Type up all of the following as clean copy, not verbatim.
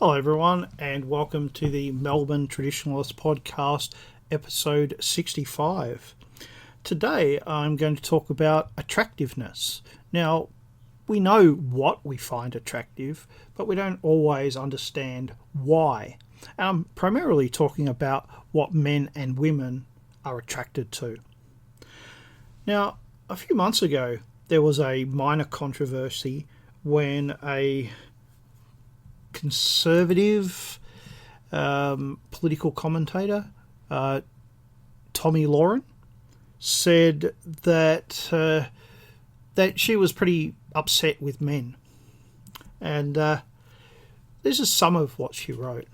Hello everyone and welcome to the Melbourne Traditionalists podcast, episode 65. Today I'm going to talk about attractiveness. Now, we know what we find attractive, but we don't always understand why. And I'm primarily talking about what men and women are attracted to. Now, a few months ago, there was a minor controversy when a conservative political commentator, Tommy Lauren, said that she was pretty upset with men. And this is some of what she wrote.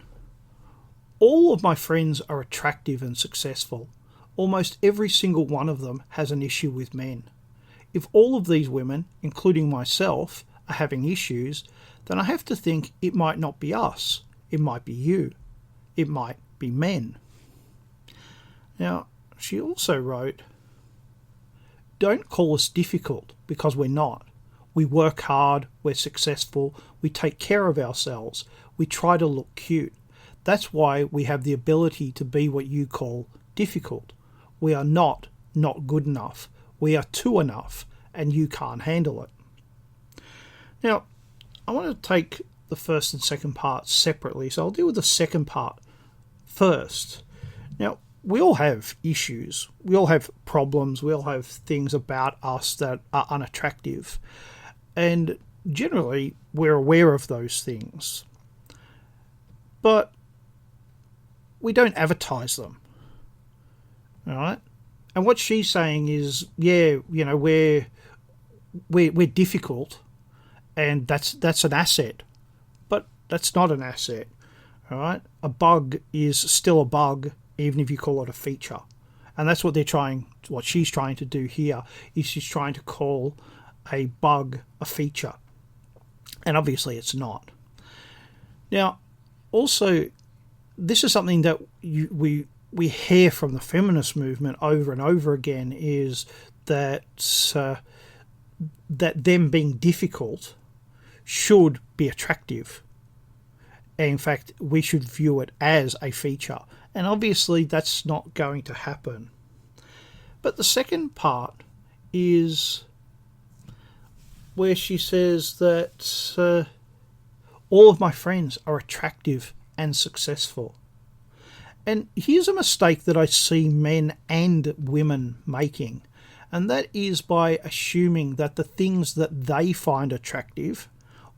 All of my friends are attractive and successful. Almost every single one of them has an issue with men. If all of these women, including myself, are having issues, then I have to think it might not be us. It might be you. It might be men. Now, she also wrote, "Don't call us difficult, because we're not. We work hard, we're successful, we take care of ourselves, we try to look cute. That's why we have the ability to be what you call difficult. We are not good enough. We are too enough, and you can't handle it." Now, I want to take the first and second part separately, so I'll deal with the second part first. Now, we all have issues. We all have problems. We all have things about us that are unattractive. And generally, we're aware of those things. But we don't advertise them. All right? And what she's saying is, we're difficult, and that's an asset. But that's not an asset. All right? A bug is still a bug, even if you call it a feature. And that's what she's trying to do here, is she's trying to call a bug a feature. And obviously it's not. Now, also, this is something that we hear from the feminist movement over and over again, is that them being difficult should be attractive. In fact, we should view it as a feature. And obviously that's not going to happen. But the second part is where she says that all of my friends are attractive and successful. And here's a mistake that I see men and women making. And that is by assuming that the things that they find attractive,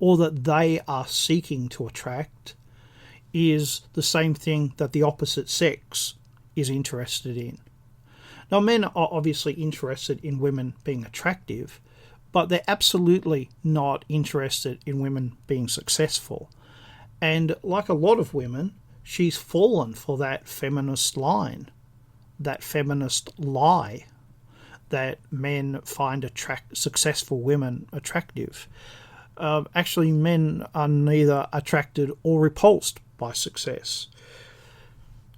or that they are seeking to attract, is the same thing that the opposite sex is interested in. Now, men are obviously interested in women being attractive, but they're absolutely not interested in women being successful. And like a lot of women, she's fallen for that feminist line, that feminist lie, that men find successful women attractive. Actually, men are neither attracted or repulsed by success.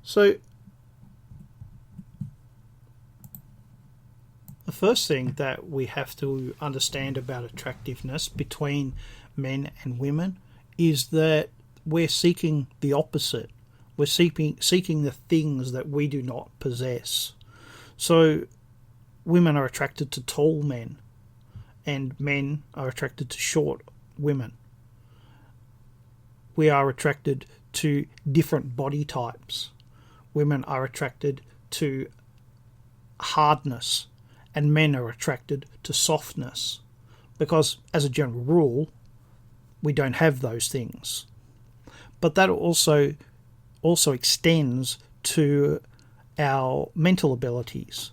So, the first thing that we have to understand about attractiveness between men and women is that we're seeking the opposite. We're seeking the things that we do not possess. So, women are attracted to tall men, and men are attracted to short women. We are attracted to different body types. Women are attracted to hardness, and men are attracted to softness, because as a general rule, we don't have those things. But that also extends to our mental abilities,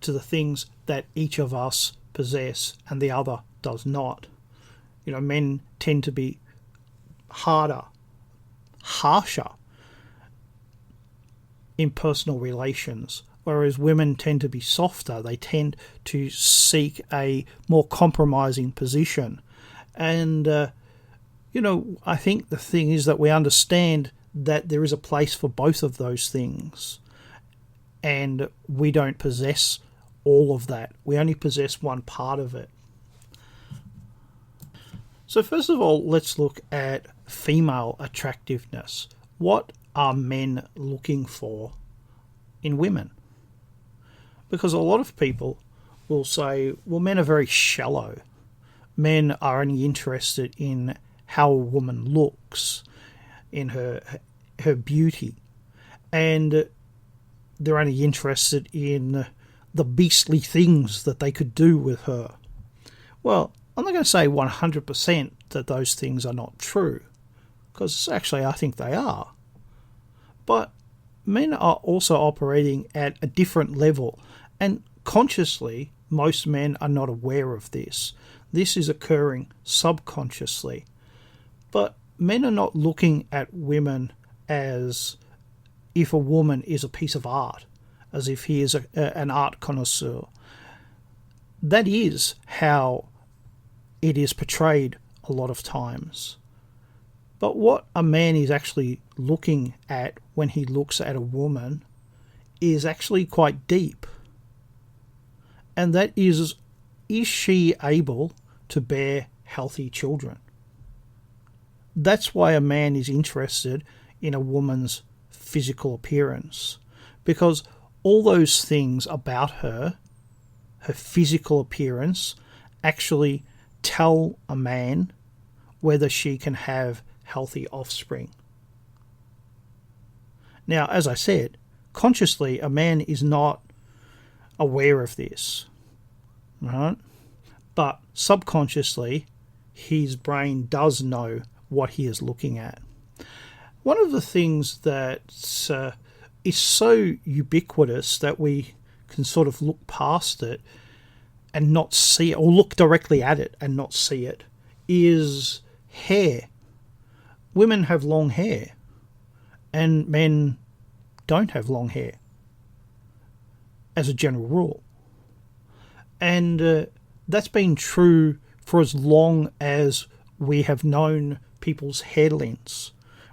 to the things that each of us possess and the other does not. Men tend to be harsher in personal relations, whereas women tend to be softer. They tend to seek a more compromising position. And, I think the thing is that we understand that there is a place for both of those things. And we don't possess all of that. We only possess one part of it. So first of all, let's look at female attractiveness. What are men looking for in women? Because a lot of people will say, well, men are very shallow. Men are only interested in how a woman looks, in her beauty, and they're only interested in the beastly things that they could do with her. Well, I'm not going to say 100% that those things are not true, because actually I think they are. But men are also operating at a different level, and consciously, most men are not aware of this. This is occurring subconsciously. But men are not looking at women as if a woman is a piece of art, as if he is an art connoisseur. That is how it is portrayed a lot of times. But what a man is actually looking at when he looks at a woman is actually quite deep. And that is she able to bear healthy children? That's why a man is interested in a woman's physical appearance, because all those things about her physical appearance, actually tell a man whether she can have healthy offspring. Now, as I said, consciously a man is not aware of this, right? But subconsciously his brain does know what he is looking at. One of the things that is so ubiquitous that we can sort of look past it and not see it, or look directly at it and not see it, is hair. Women have long hair and men don't have long hair as a general rule. And that's been true for as long as we have known people's hair lengths.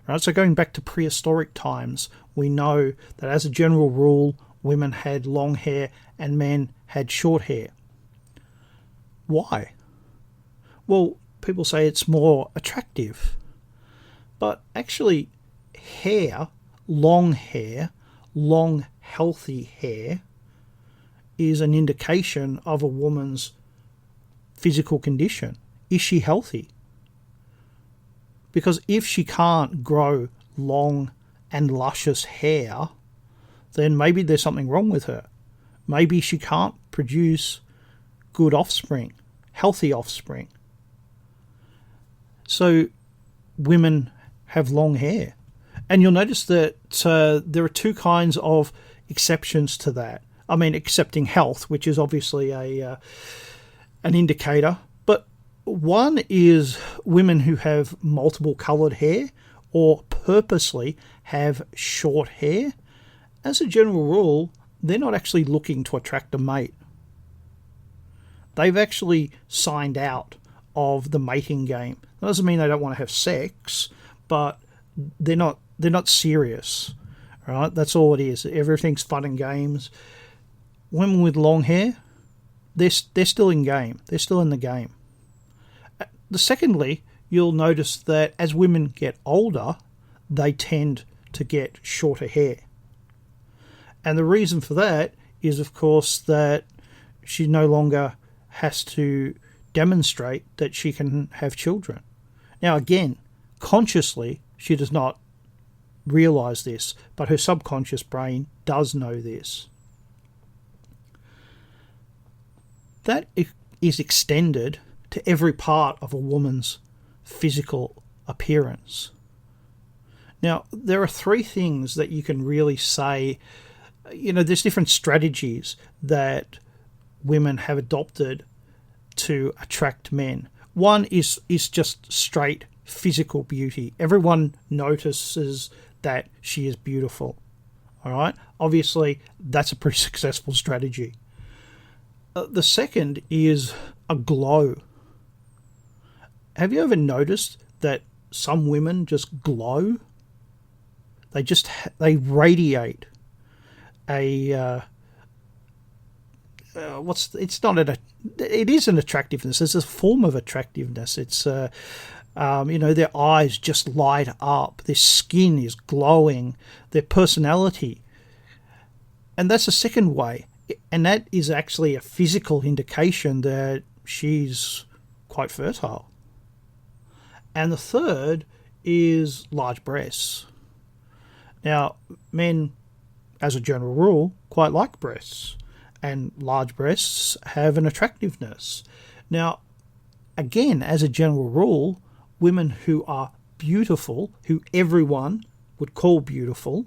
Right? So going back to prehistoric times, we know that as a general rule, women had long hair and men had short hair. Why? Well, people say it's more attractive. But actually, long healthy hair, is an indication of a woman's physical condition. Is she healthy? Because if she can't grow long and luscious hair, then maybe there's something wrong with her. Maybe she can't produce good offspring, healthy offspring. So women have long hair. And you'll notice that there are two kinds of exceptions to that. I mean, accepting health, which is obviously an indicator. But one is women who have multiple coloured hair or purposely have short hair. As a general rule, they're not actually looking to attract a mate. They've actually signed out of the mating game. That doesn't mean they don't want to have sex, but they're not serious, right? That's all it is. Everything's fun and games. Women with long hair, they're still in game. They're still in the game. Secondly, you'll notice that as women get older, they tend to get shorter hair. And the reason for that is, of course, that she no longer has to demonstrate that she can have children. Now, again, consciously, she does not realise this, but her subconscious brain does know this. That is extended to every part of a woman's physical appearance. Now, there are three things that you can really say. There's different strategies that women have adopted to attract men. One is just straight physical beauty. Everyone notices that she is beautiful. All right? Obviously, that's a pretty successful strategy. The second is a glow. Have you ever noticed that some women just glow? They radiate a it is an attractiveness. It's a form of attractiveness. It's their eyes just light up, their skin is glowing, their personality. And that's the second way. And that is actually a physical indication that she's quite fertile. And the third is large breasts. Now, men, as a general rule, quite like breasts. And large breasts have an attractiveness. Now, again, as a general rule, women who are beautiful, who everyone would call beautiful,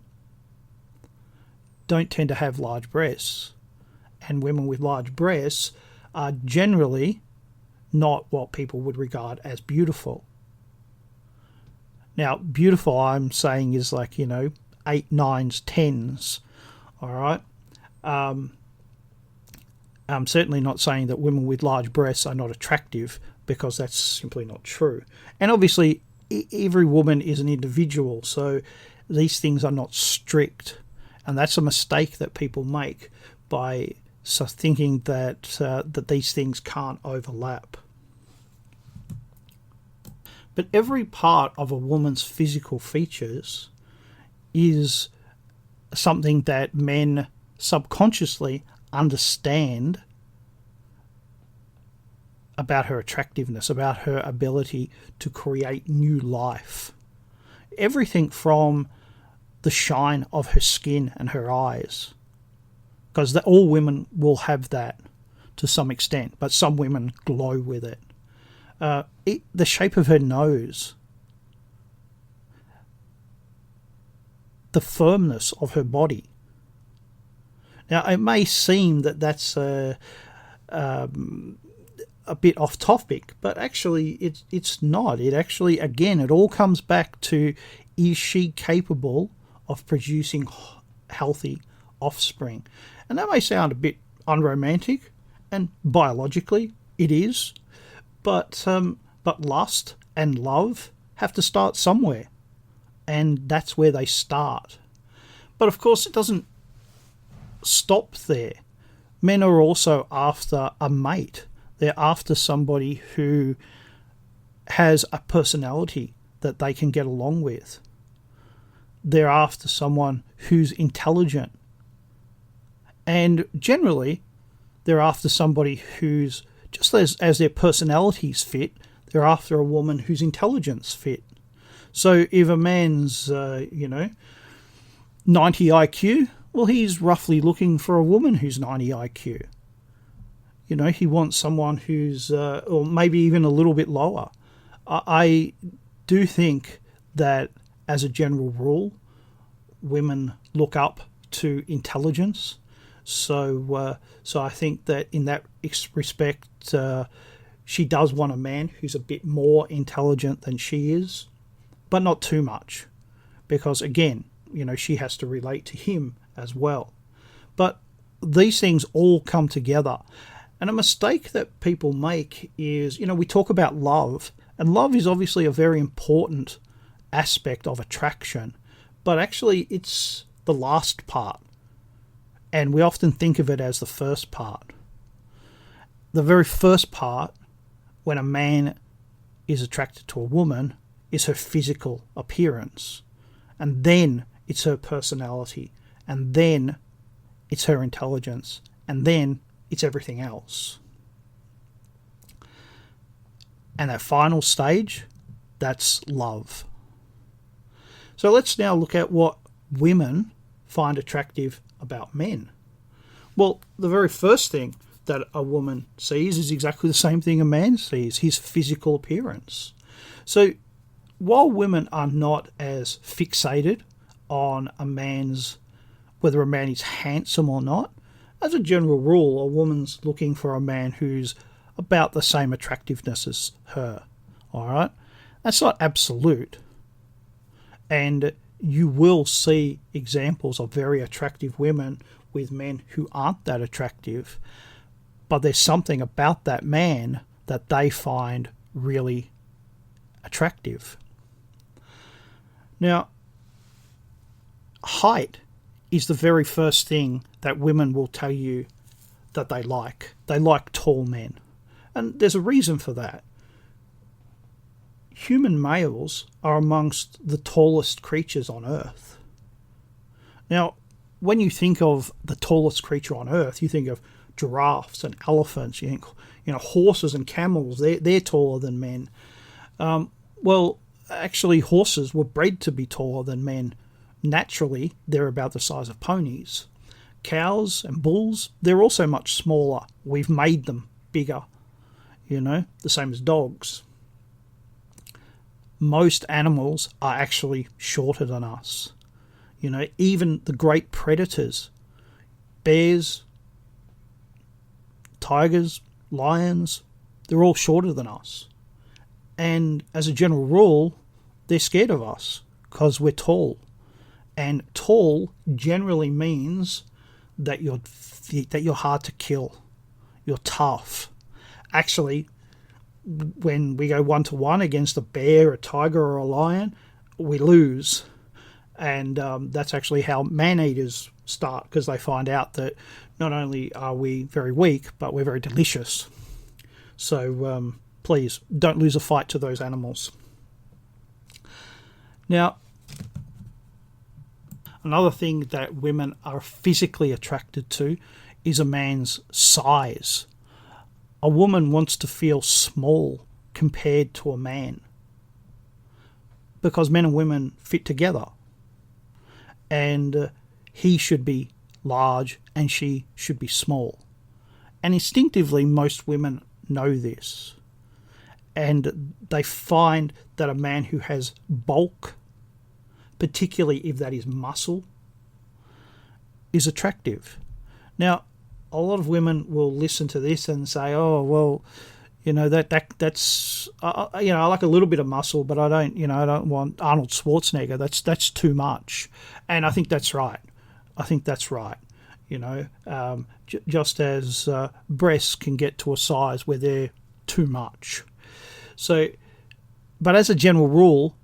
don't tend to have large breasts. And women with large breasts are generally not what people would regard as beautiful. Now, beautiful, I'm saying, is like, 8, 9s, 10s. All right? I'm certainly not saying that women with large breasts are not attractive, because that's simply not true. And obviously, every woman is an individual, so these things are not strict. And that's a mistake that people make by thinking that these things can't overlap. But every part of a woman's physical features is something that men subconsciously understand about her attractiveness, about her ability to create new life. Everything from the shine of her skin and her eyes, because all women will have that to some extent, but some women glow with it. The shape of her nose, the firmness of her body. Now, it may seem that that's a bit off topic, but actually it's not. It actually, again, it all comes back to, is she capable of producing healthy offspring? And that may sound a bit unromantic, and biologically it is, but lust and love have to start somewhere, and that's where they start. But of course, it doesn't stop there. Men are also after a mate. They're after somebody who has a personality that they can get along with. They're after someone who's intelligent. And generally, they're after somebody who's, just as their personalities fit, they're after a woman whose intelligence fit. So if a man's, 90 IQ, well, he's roughly looking for a woman who's 90 IQ. He wants someone who's, or maybe even a little bit lower. I do think that, as a general rule, women look up to intelligence. So I think that in that respect, she does want a man who's a bit more intelligent than she is, but not too much, because again, she has to relate to him as well. But these things all come together. And a mistake that people make is, we talk about love, and love is obviously a very important aspect of attraction, but actually it's the last part. And we often think of it as the first part. The very first part, when a man is attracted to a woman, is her physical appearance. And then it's her personality. And then it's her intelligence. And then it's everything else. And that final stage, that's love. So let's now look at what women find attractive about men. Well, the very first thing that a woman sees is exactly the same thing a man sees, his physical appearance. So while women are not as fixated on whether a man is handsome or not, as a general rule, a woman's looking for a man who's about the same attractiveness as her. All right? That's not absolute. And you will see examples of very attractive women with men who aren't that attractive, but there's something about that man that they find really attractive. Now, height is the very first thing that women will tell you that they like. They like tall men. And there's a reason for that. Human males are amongst the tallest creatures on Earth. Now, when you think of the tallest creature on Earth, you think of giraffes and elephants. You think, horses and camels. They're taller than men. Well, actually, horses were bred to be taller than men. Naturally, they're about the size of ponies. Cows and bulls, they're also much smaller. We've made them bigger, the same as dogs. Most animals are actually shorter than us. Even the great predators, bears, tigers, lions, they're all shorter than us. And as a general rule, they're scared of us because we're tall. And tall generally means that you're hard to kill. You're tough. Actually, when we go 1-to-1 against a bear, a tiger, or a lion, we lose. And that's actually how man-eaters start, because they find out that not only are we very weak, but we're very delicious. So please, don't lose a fight to those animals. Now, another thing that women are physically attracted to is a man's size. A woman wants to feel small compared to a man, because men and women fit together. And he should be large and she should be small. And instinctively, most women know this. And they find that a man who has bulk, particularly if that is muscle, is attractive. Now, a lot of women will listen to this and say, "Oh, well, that's I like a little bit of muscle, but I don't want Arnold Schwarzenegger. That's too much." And I think that's right. Just as breasts can get to a size where they're too much. So, but as a general rule,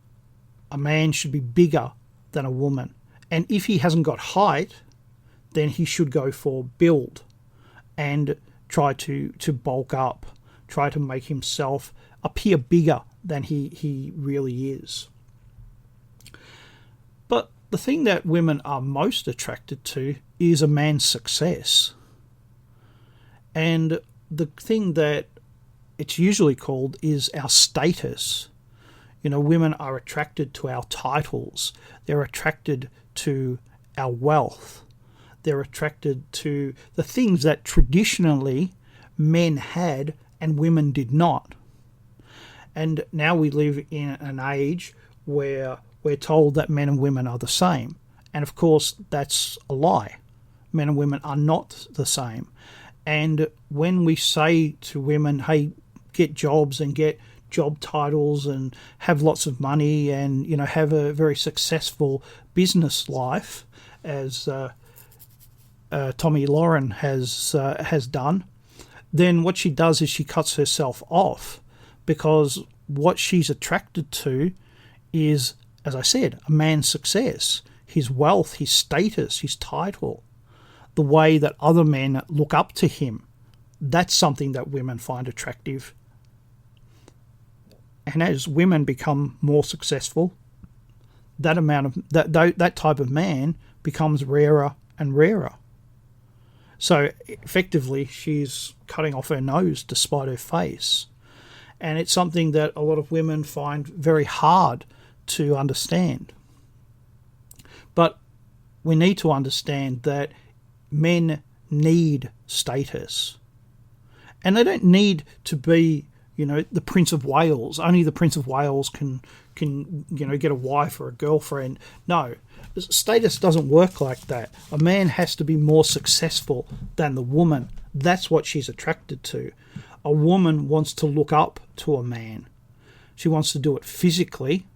a man should be bigger than a woman. And if he hasn't got height, then he should go for build and try to bulk up, try to make himself appear bigger than he really is. But the thing that women are most attracted to is a man's success. And the thing that it's usually called is our status. Women are attracted to our titles. They're attracted to our wealth. They're attracted to the things that traditionally men had and women did not. And now we live in an age where we're told that men and women are the same. And of course, that's a lie. Men and women are not the same. And when we say to women, hey, get jobs and get job titles and have lots of money and, have a very successful business life, as Tomi Lahren has done, then what she does is she cuts herself off, because what she's attracted to is, as I said, a man's success, his wealth, his status, his title, the way that other men look up to him. That's something that women find attractive. And as women become more successful, that type of man becomes rarer and rarer. So effectively, she's cutting off her nose to spite her face. And it's something that a lot of women find very hard to understand. But we need to understand that men need status. And they don't need to be, the Prince of Wales. Only the Prince of Wales can get a wife or a girlfriend. No, status doesn't work like that. A man has to be more successful than the woman. That's what she's attracted to. A woman wants to look up to a man. She wants to do it physically,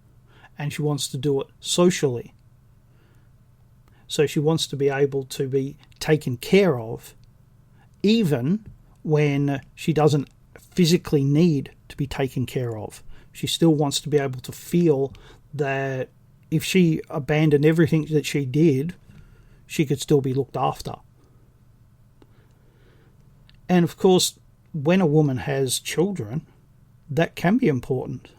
and she wants to do it socially. So she wants to be able to be taken care of, even when she doesn't physically need to be taken care of. She still wants to be able to feel that if she abandoned everything that she did, she could still be looked after. And of course, when a woman has children, that can be important.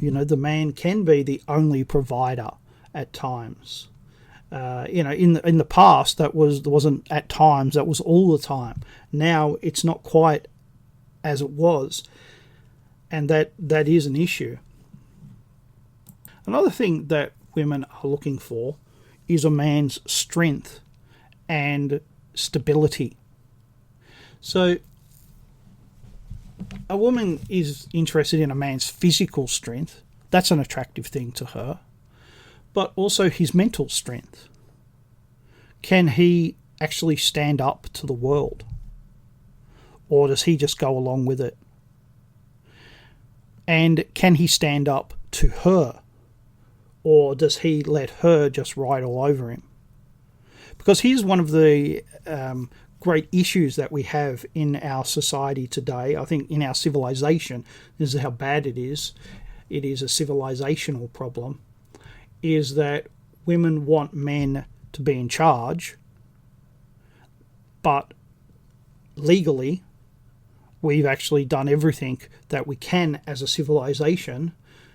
The man can be the only provider at times. In the past, that wasn't at times, that was all the time. Now it's not quite as it was, and that is an issue. Another thing that women are looking for is a man's strength and stability. So a woman is interested in a man's physical strength. That's an attractive thing to her. But also his mental strength. Can he actually stand up to the world? Or does he just go along with it? And can he stand up to her? Or does he let her just ride all over him? Because here's one of the great issues that we have in our society today. I think in our civilization, this is how bad it is. It is a civilizational problem. Is that women want men to be in charge, but legally, we've actually done everything that we can as a civilization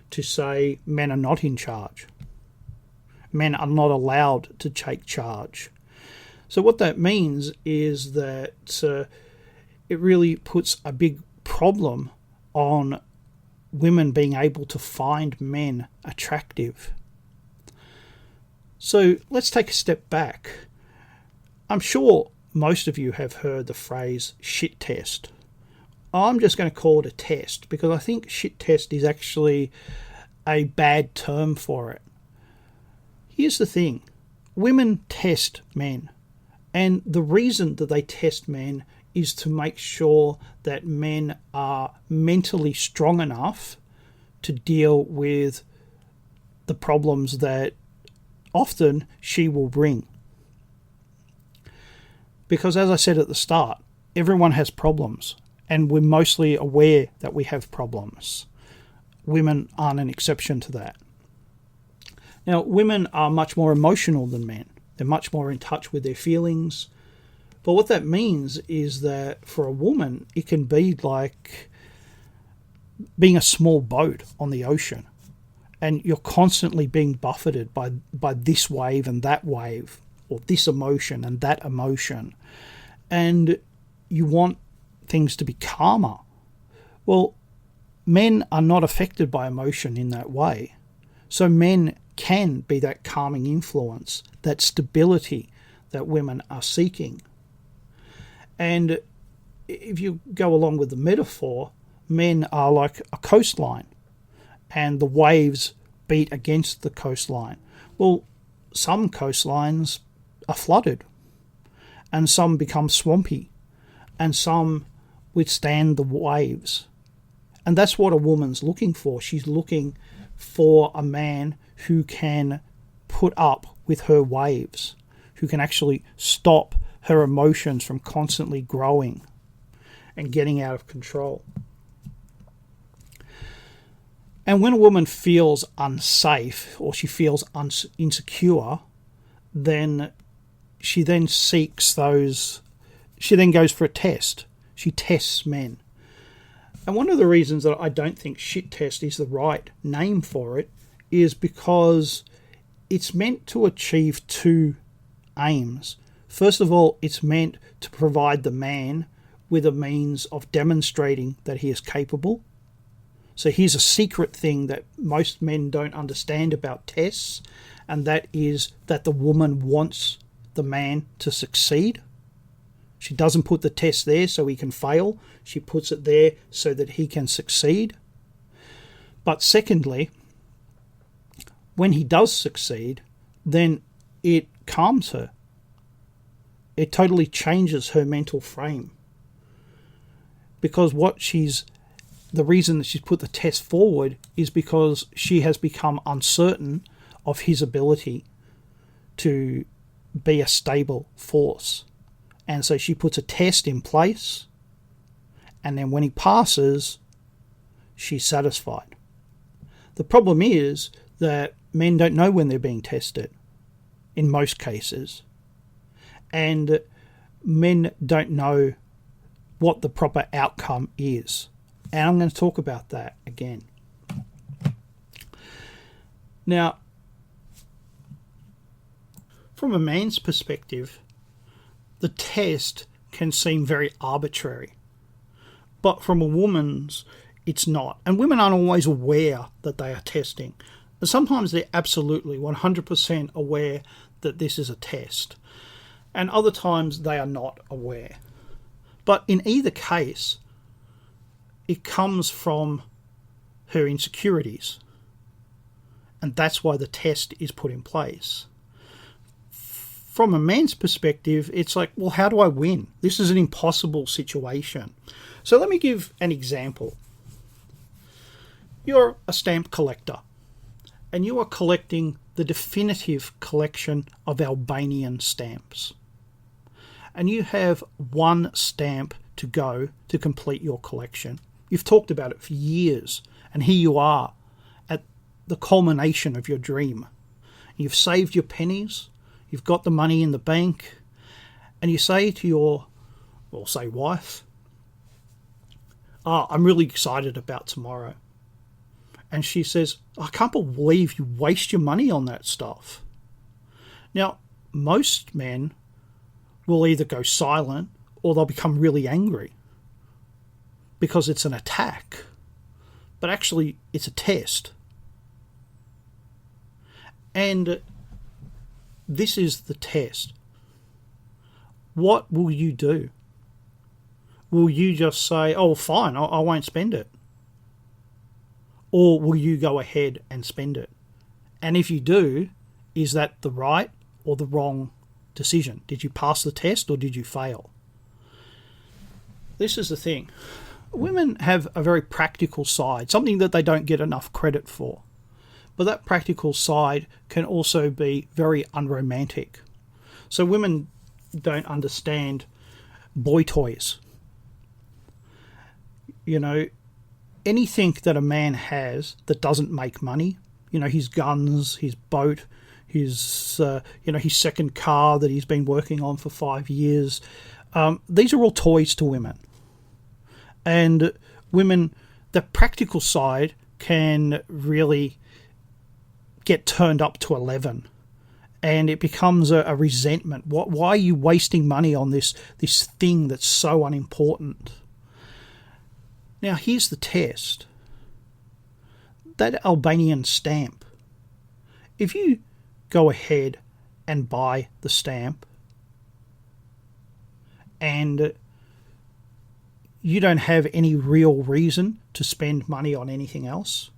to say men are not in charge. Men are not allowed to take charge. So what that means is that it really puts a big problem on women being able to find men attractive. So let's take a step back. I'm sure most of you have heard the phrase shit test. I'm just going to call it a test because I think shit test is actually a bad term for it. Here's the thing. Women test men. And the reason that they test men is to make sure that men are mentally strong enough to deal with the problems that often she will bring. Because as I said at the start, everyone has problems, and we're mostly aware that we have problems. Women aren't an exception to that. Now, women are much more emotional than men. They're much more in touch with their feelings. But what that means is that for a woman, it can be like being a small boat on the ocean. And you're constantly being buffeted by this wave and that wave, or this emotion and that emotion. And you want things to be calmer. Well, men are not affected by emotion in that way. So men can be that calming influence, that stability that women are seeking. And if you go along with the metaphor, men are like a coastline and the waves beat against the coastline. Well, some coastlines are flooded and some become swampy and some withstand the waves. And that's what a woman's looking for. She's looking for a man who can put up with her waves, who can actually stop her emotions from constantly growing and getting out of control. And when a woman feels unsafe or she feels insecure, then she then seeks those, she then goes for a test. She tests men. And one of the reasons that I don't think shit test is the right name for it is because it's meant to achieve two aims. First of all, it's meant to provide the man with a means of demonstrating that he is capable. So here's a secret thing that most men don't understand about tests, and that is that the woman wants the man to succeed. She doesn't put the test there so he can fail. She puts it there so that he can succeed. But secondly, when he does succeed, then it calms her. It totally changes her mental frame. Because the reason that she's put the test forward is because she has become uncertain of his ability to be a stable force. And so she puts a test in place, and then when he passes, she's satisfied. The problem is that men don't know when they're being tested, in most cases. And men don't know what the proper outcome is. And I'm going to talk about that again. Now, from a man's perspective, the test can seem very arbitrary. But from a woman's, it's not. And women aren't always aware that they are testing. And sometimes they're absolutely 100% aware that this is a test. And other times they are not aware. But in either case, it comes from her insecurities. And that's why the test is put in place. From a man's perspective, it's like, well, how do I win? This is an impossible situation. So let me give an example. You're a stamp collector, and you are collecting the definitive collection of Albanian stamps. And you have one stamp to go to complete your collection. You've talked about it for years, and here you are at the culmination of your dream. You've saved your pennies, you've got the money in the bank, and you say to your, well, say wife, I'm really excited about tomorrow. And she says, I can't believe you waste your money on that stuff. Now, most men will either go silent or they'll become really angry because it's an attack. But actually, it's a test. And this is the test. What will you do? Will you just say, oh, fine, I won't spend it? Or will you go ahead and spend it? And if you do, is that the right or the wrong decision? Did you pass the test or did you fail? This is the thing. Women have a very practical side, something that they don't get enough credit for. But that practical side can also be very unromantic. So women don't understand boy toys. You know, anything that a man has that doesn't make money, you know, his guns, his boat, his second car that he's been working on for 5 years, these are all toys to women. And women, the practical side can really get turned up to 11. And it becomes a resentment. Why are you wasting money on this thing that's so unimportant? Now, here's the test. That Albanian stamp, if you go ahead and buy the stamp and you don't have any real reason to spend money on anything else.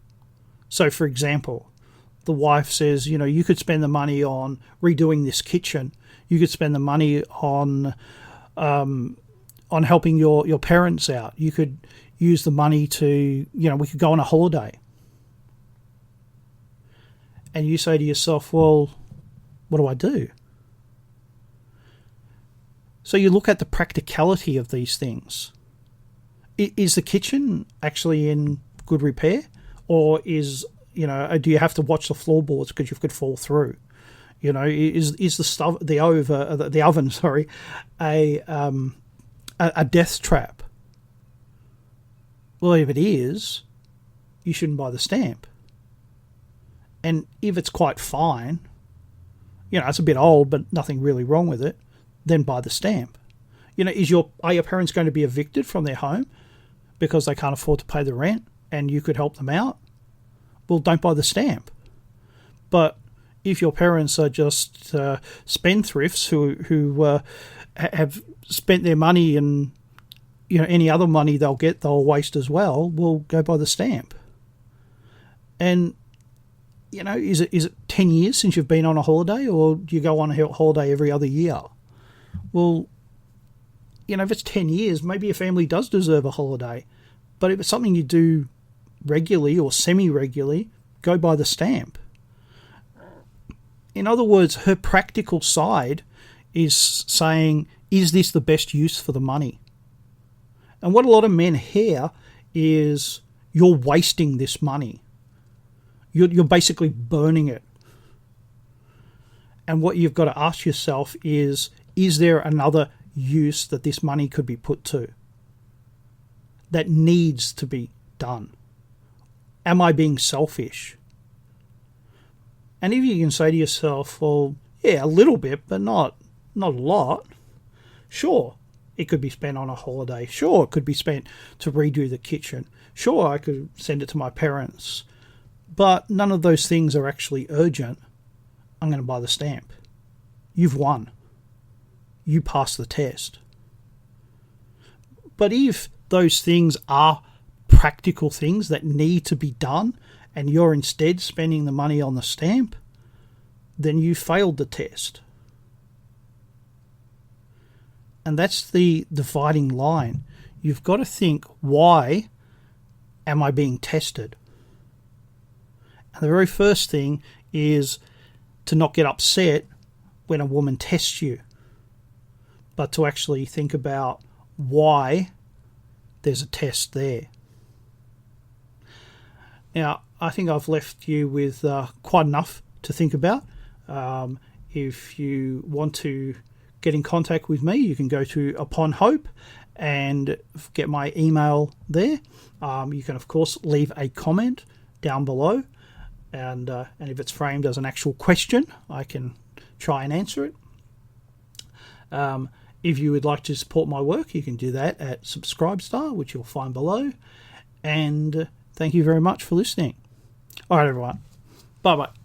So, for example, the wife says, you know, you could spend the money on redoing this kitchen. You could spend the money on helping your parents out. You could use the money to, you know, we could go on a holiday. And you say to yourself, well, what do I do? So you look at the practicality of these things. Is the kitchen actually in good repair? Or is, you know, do you have to watch the floorboards because you could fall through? You know, is the oven, a death trap? Well, if it is, you shouldn't buy the stamp. And if it's quite fine, you know, it's a bit old, but nothing really wrong with it, then buy the stamp. You know, are your parents going to be evicted from their home because they can't afford to pay the rent and you could help them out? Well, don't buy the stamp. But if your parents are just spendthrifts who have spent their money and, you know, any other money they'll get, they'll waste as well, well, go buy the stamp. And, you know, is it 10 years since you've been on a holiday, or do you go on a holiday every other year? Well, you know, if it's 10 years, maybe your family does deserve a holiday. But if it's something you do regularly or semi-regularly, go buy the stamp. In other words, her practical side is saying, is this the best use for the money? And what a lot of men hear is, you're wasting this money. You're basically burning it. And what you've got to ask yourself is there another use that this money could be put to, that needs to be done? Am I being selfish? And if you can say to yourself, well, yeah, a little bit, but not a lot. Sure, it could be spent on a holiday. Sure, it could be spent to redo the kitchen. Sure, I could send it to my parents. But none of those things are actually urgent. I'm going to buy the stamp. You've won. You passed the test. But if those things are practical things that need to be done and you're instead spending the money on the stamp, then you failed the test. And that's the dividing line. You've got to think, why am I being tested? And the very first thing is to not get upset when a woman tests you, but to actually think about why there's a test there. Now, I think I've left you with quite enough to think about. If you want to get in contact with me, you can go to Upon Hope and get my email there. You can, of course, leave a comment down below, and if it's framed as an actual question, I can try and answer it. If you would like to support my work, you can do that at Subscribestar, which you'll find below. And thank you very much for listening. All right, everyone. Bye-bye.